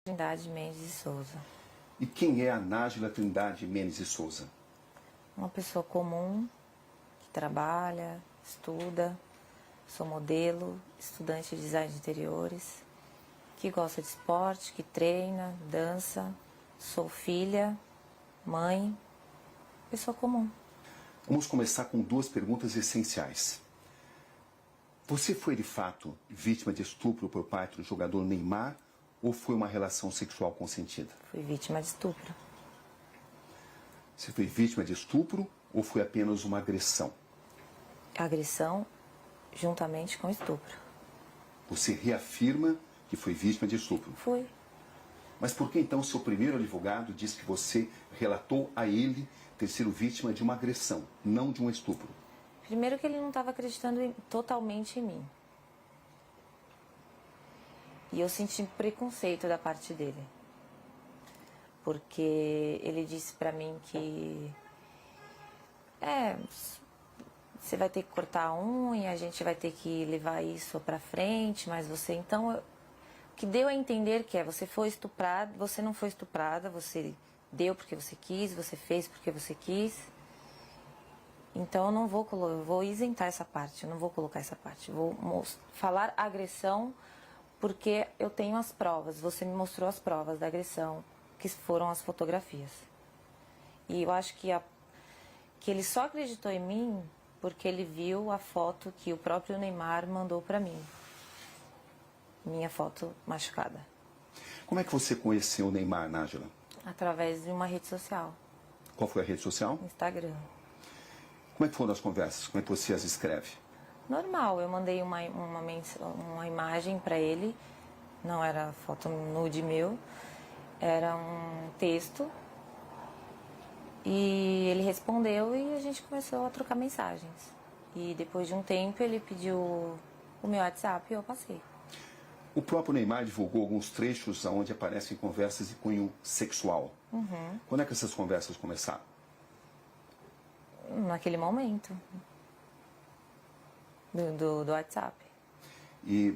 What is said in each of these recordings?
Trindade Mendes de Souza. E quem é a Nájila Trindade Mendes de Souza? Uma pessoa comum, que trabalha, estuda, sou modelo, estudante de design de interiores, que gosta de esporte, que treina, dança, sou filha, mãe, pessoa comum. Vamos começar com duas perguntas essenciais. Você foi de fato vítima de estupro por parte do jogador Neymar ou foi uma relação sexual consentida? Fui vítima de estupro. Você foi vítima de estupro ou foi apenas uma agressão? Agressão juntamente com estupro. Você reafirma que foi vítima de estupro. Fui. Mas por que então seu primeiro advogado diz que você relatou a ele ter sido vítima de uma agressão, não de um estupro? Primeiro que ele não estava acreditando totalmente em mim. E eu senti preconceito da parte dele. Porque ele disse pra mim que... você vai ter que cortar a unha, a gente vai ter que levar isso pra frente, mas você... Então, o que deu a entender que você foi estuprada, você não foi estuprada, você deu porque você quis, você fez porque você quis. Então, eu não vou eu vou isentar essa parte, eu não vou colocar essa parte. Vou falar agressão porque eu tenho as provas, você me mostrou as provas da agressão, que foram as fotografias. E eu acho que ele só acreditou em mim porque ele viu a foto que o próprio Neymar mandou pra mim. Minha foto machucada. Como é que você conheceu o Neymar, Nájila? Através de uma rede social. Qual foi a rede social? Instagram. Como é que foram as conversas? Como é que você as escreve? Normal, eu mandei uma imagem pra ele, não era foto nude meu, era um texto. E ele respondeu e a gente começou a trocar mensagens. E depois de um tempo ele pediu o meu WhatsApp e eu passei. O próprio Neymar divulgou alguns trechos onde aparecem conversas de cunho sexual. Quando é que essas conversas começaram? Naquele momento. Do WhatsApp. E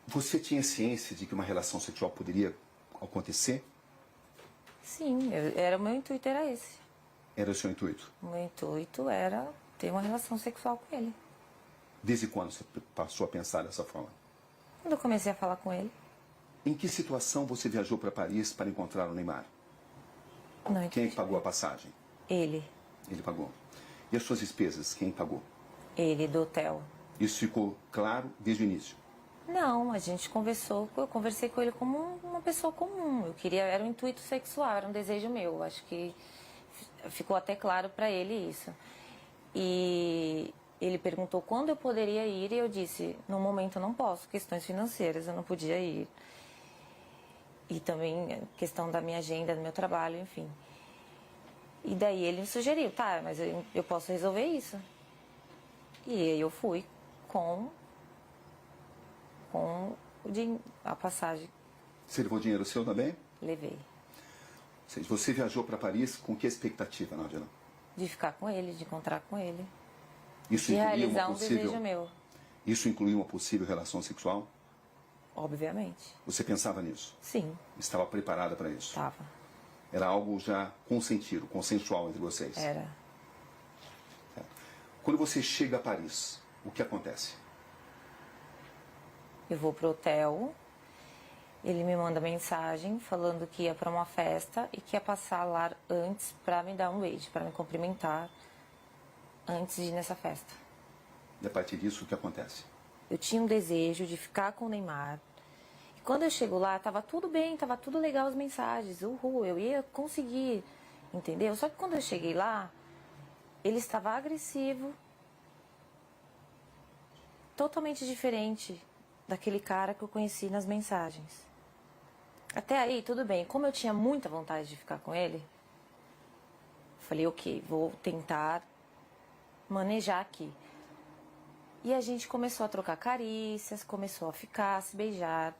você tinha ciência de que uma relação sexual poderia acontecer? Sim, era o meu intuito era esse. Era o seu intuito? O meu intuito era ter uma relação sexual com ele. Desde quando você passou a pensar dessa forma? Quando eu comecei a falar com ele. Em que situação você viajou para Paris para encontrar o Neymar? Não, Quem é que pagou a passagem? Ele. Ele pagou. E as suas despesas, quem pagou? Ele, do hotel. Isso ficou claro desde o início? Não, a gente conversou, eu conversei com ele como uma pessoa comum. Eu queria, era um intuito sexual, era um desejo meu. Acho que ficou até claro para ele isso. E ele perguntou quando eu poderia ir e eu disse, no momento eu não posso, questões financeiras, eu não podia ir. E também questão da minha agenda, do meu trabalho, enfim. E daí ele me sugeriu, tá, mas eu posso resolver isso. E aí eu fui com a passagem. Você levou dinheiro seu também? Levei. Ou seja, você viajou para Paris com que expectativa, Nájila? De ficar com ele, de encontrar com ele. Isso De incluía realizar uma um possível... desejo meu. Isso incluía uma possível relação sexual? Obviamente. Você pensava nisso? Sim, Estava preparada para isso? estava. Era algo já consentido, consensual entre vocês? Era. Quando você chega a Paris, o que acontece? Eu vou pro hotel, ele me manda mensagem falando que ia para uma festa e que ia passar lá antes para me dar um beijo, para me cumprimentar antes de ir nessa festa. E a partir disso, o que acontece? Eu tinha um desejo de ficar com o Neymar. E quando eu chego lá, tava tudo bem, tava tudo legal as mensagens. Uhul, eu ia conseguir, entendeu? Só que quando eu cheguei lá, ele estava agressivo, totalmente diferente daquele cara que eu conheci nas mensagens. Até aí, tudo bem. Como eu tinha muita vontade de ficar com ele, falei, ok, vou tentar manejar aqui. E a gente começou a trocar carícias, começou a ficar, a se beijar.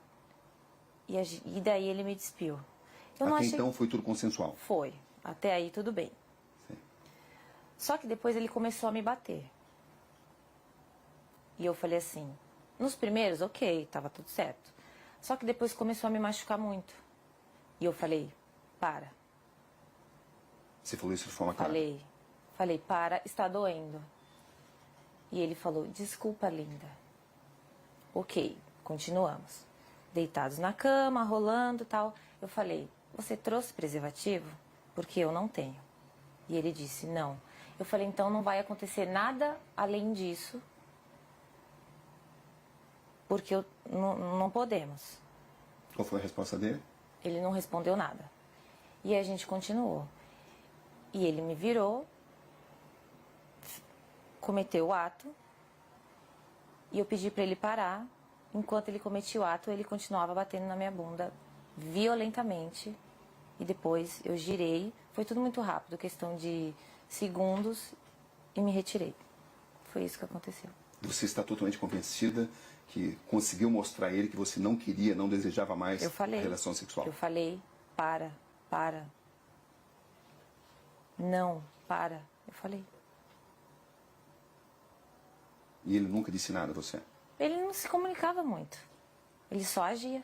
E daí ele me despiu. Eu não Até achei... então foi tudo consensual? Foi. Até aí tudo bem. Sim. Só que depois ele começou a me bater. E eu falei assim, nos primeiros, ok, tava tudo certo. Só que depois começou a me machucar muito. E eu falei, para. Você falou isso de forma clara? Falei, para, está doendo. E ele falou, desculpa, linda. Ok, continuamos. Deitados na cama, rolando e tal. Eu falei, você trouxe preservativo? Porque eu não tenho. E ele disse, não. Eu falei, então não vai acontecer nada além disso. Porque não podemos. Qual foi a resposta dele? Ele não respondeu nada. E a gente continuou. E ele me virou, cometeu o ato, e eu pedi para ele parar. Enquanto ele cometia o ato, ele continuava batendo na minha bunda violentamente. E depois eu girei. Foi tudo muito rápido, questão de segundos, e me retirei. Foi isso que aconteceu. Você está totalmente convencida que conseguiu mostrar a ele que você não queria, não desejava mais a relação sexual? Eu falei, para. Não, para. Eu falei. E ele nunca disse nada a você? Ele não se comunicava muito. Ele só agia.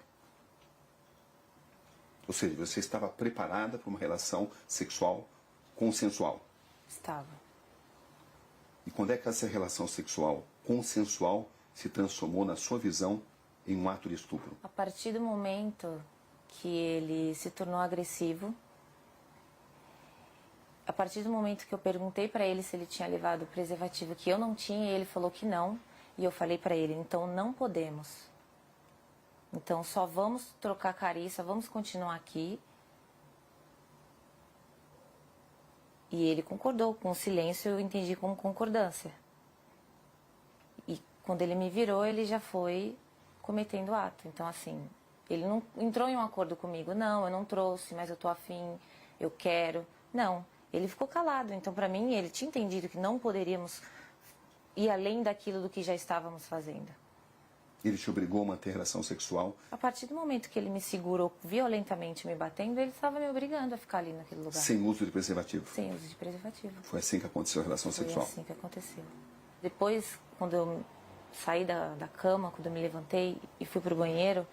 Ou seja, você estava preparada para uma relação sexual consensual? Estava. E quando é que essa relação sexual consensual se transformou, na sua visão, em um ato de estupro? A partir do momento que ele se tornou agressivo, a partir do momento que eu perguntei para ele se ele tinha levado o preservativo, que eu não tinha, e ele falou que não, e eu falei para ele, então não podemos. Então só vamos trocar carícia, vamos continuar aqui. E ele concordou, com o silêncio eu entendi como concordância. E quando ele me virou, ele já foi cometendo ato. Então assim, ele não entrou em um acordo comigo. Não, eu não trouxe, mas eu tô afim, eu quero. Não, ele ficou calado. Então para mim, ele tinha entendido que não poderíamos ir além daquilo do que já estávamos fazendo. Ele te obrigou a manter relação sexual? A partir do momento que ele me segurou violentamente me batendo, ele estava me obrigando a ficar ali naquele lugar. Sem uso de preservativo? Sem uso de preservativo. Foi assim que aconteceu a relação sexual? Foi assim que aconteceu. Depois, quando eu saí da cama, quando eu me levantei e fui pro banheiro,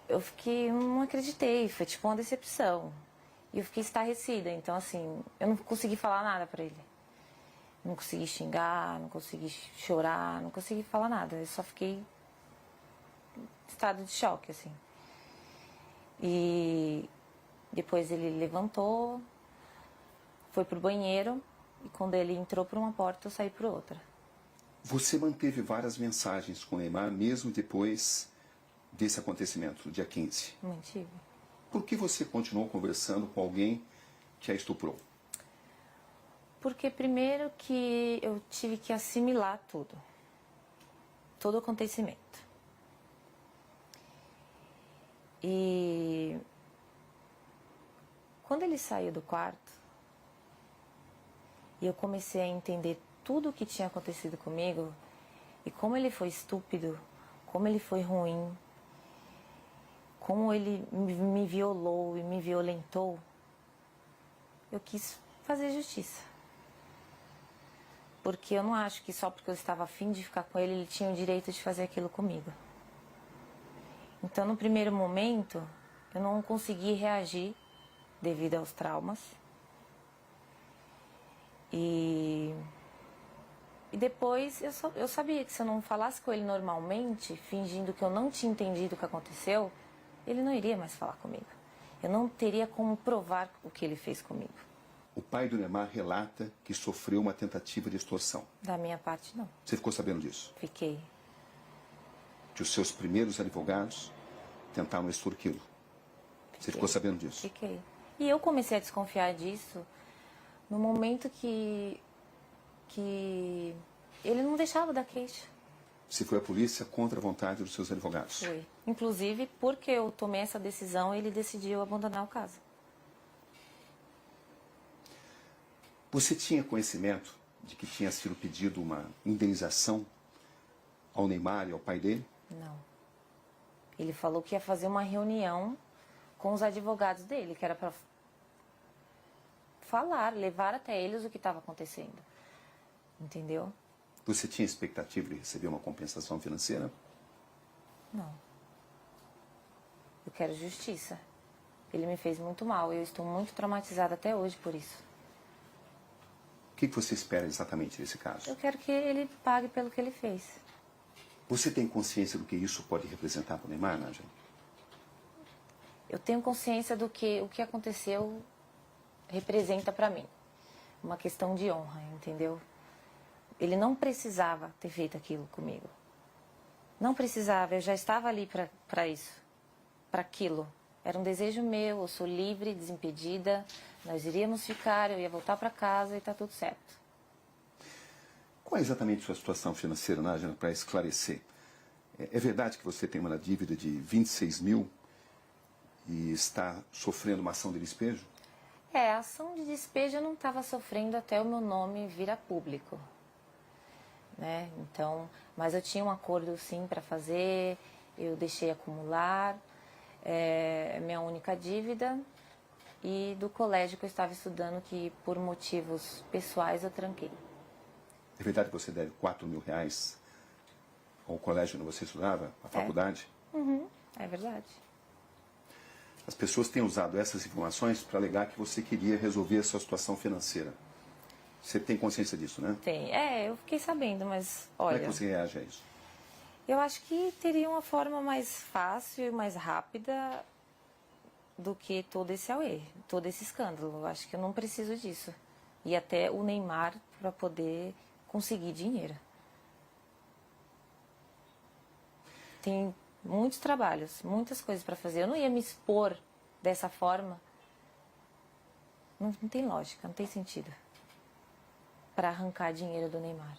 eu fiquei, não acreditei, foi tipo uma decepção. E eu fiquei estarrecida, então assim, eu não consegui falar nada pra ele. Não consegui xingar, não consegui chorar, não consegui falar nada. Eu só fiquei em estado de choque, assim. E depois ele levantou, foi pro banheiro, e quando ele entrou por uma porta, eu saí por outra. Você manteve várias mensagens com o Neymar, mesmo depois desse acontecimento, dia 15? Mantive. Por que você continuou conversando com alguém que a estuprou? Porque primeiro que eu tive que assimilar tudo. Todo o acontecimento. E quando ele saiu do quarto, e eu comecei a entender tudo o que tinha acontecido comigo, e como ele foi estúpido, como ele foi ruim, como ele me violou e me violentou, eu quis fazer justiça. Porque eu não acho que só porque eu estava afim de ficar com ele, ele tinha o direito de fazer aquilo comigo. Então, no primeiro momento, eu não consegui reagir devido aos traumas. E depois eu sabia que se eu não falasse com ele normalmente, fingindo que eu não tinha entendido o que aconteceu, ele não iria mais falar comigo. Eu não teria como provar o que ele fez comigo. O pai do Neymar relata que sofreu uma tentativa de extorsão. Da minha parte, não. Você ficou sabendo disso? Fiquei. Que os seus primeiros advogados tentaram extorquí-lo. Você ficou sabendo disso? Fiquei. E eu comecei a desconfiar disso no momento que ele não deixava dar queixa. Você foi à polícia contra a vontade dos seus advogados? Foi. Inclusive, porque eu tomei essa decisão, ele decidiu abandonar o caso. Você tinha conhecimento de que tinha sido pedido uma indenização ao Neymar e ao pai dele? Não. Ele falou que ia fazer uma reunião com os advogados dele, que era para falar, levar até eles o que estava acontecendo. Entendeu? Você tinha expectativa de receber uma compensação financeira? Não. Eu quero justiça. Ele me fez muito mal e eu estou muito traumatizada até hoje por isso. O que você espera exatamente nesse caso? Eu quero que ele pague pelo que ele fez. Você tem consciência do que isso pode representar para o Neymar, Nádia? Eu tenho consciência do que o que aconteceu representa para mim. Uma questão de honra, entendeu? Ele não precisava ter feito aquilo comigo. Não precisava, eu já estava ali para isso, para aquilo. Era um desejo meu, eu sou livre, desimpedida, nós iríamos ficar, eu ia voltar para casa e está tudo certo. Qual é exatamente a sua situação financeira, Nádia, para esclarecer? É verdade que você tem uma dívida de 26 mil e está sofrendo uma ação de despejo? A ação de despejo eu não estava sofrendo até o meu nome vir a público. Né? Então, mas eu tinha um acordo sim para fazer, eu deixei acumular, minha única dívida, e do colégio que eu estava estudando, que por motivos pessoais eu tranquei. É verdade que você deve 4 mil reais ao colégio onde você estudava, à faculdade? É verdade. As pessoas têm usado essas informações para alegar que você queria resolver a sua situação financeira. Você tem consciência disso, né? Tem. Eu fiquei sabendo, mas Como olha... é que você reage a isso? Eu acho que teria uma forma mais fácil e mais rápida do que todo esse auê, todo esse escândalo. Eu acho que eu não preciso disso. E até o Neymar para poder conseguir dinheiro. Tem muitos trabalhos, muitas coisas para fazer. Eu não ia me expor dessa forma. Não tem lógica, não tem sentido. Para arrancar dinheiro do Neymar.